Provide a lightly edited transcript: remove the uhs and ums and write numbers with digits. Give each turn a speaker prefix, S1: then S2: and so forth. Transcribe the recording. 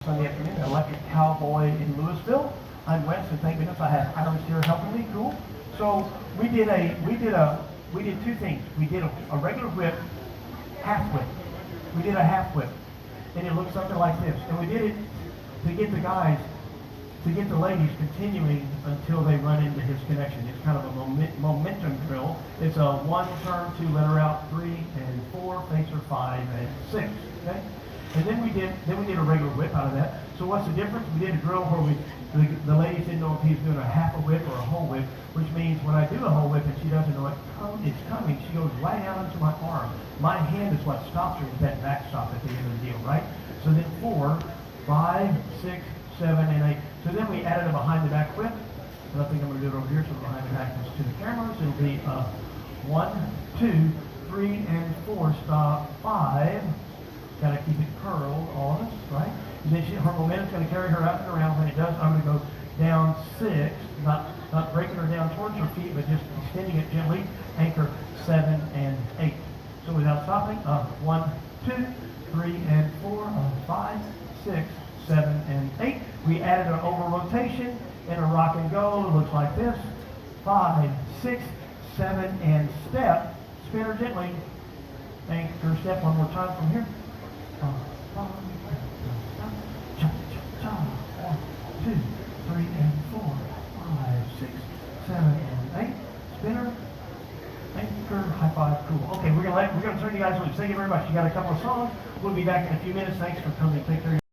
S1: Sunday afternoon, electric Cowboy in Louisville. I'm Wes, and thank goodness I have Alex here helping me. Cool. So we did two things. We did a regular whip, half whip. We did a half whip, and it looked something like this. And we did it to get the guys, to get the ladies continuing until they run into his connection. It's kind of a momentum drill. It's a 1 turn, 2 letter out, 3 and 4, facer 5 and 6. Okay. And then we did a regular whip out of that. So what's the difference? We did a drill where the ladies didn't know if he was doing a half a whip or a whole whip, which means when I do a whole whip and she doesn't know it's coming, she goes right out into my arm. My hand is what stops her with that back stop at the end of the deal, right? So then 4, 5, 6, 7, and 8. So then we added a behind the back whip. And I think I'm going to do it over here so the behind the back is to the cameras. It'll be 1, 2, 3, and 4, stop, 5. Got to keep it curled, all of us, right? And then her momentum's going to carry her up and around. When it does, I'm going to go down 6, not breaking her down towards her feet, but just extending it gently. Anchor 7 and 8. So without stopping, 1, 2, 3, and 4, 5, 6, 7, and 8. We added an over rotation and a rock and go. It looks like this. 5, 6, 7, and step. Spin her gently. Anchor step one more time from here. 1, 2, 3, and 4, 5, 6, 7, and 8. Spinner, anchor, high five, cool. Okay, we're gonna turn you guys loose. Thank you very much. You got a couple of songs. We'll be back in a few minutes. Thanks for coming. Take care.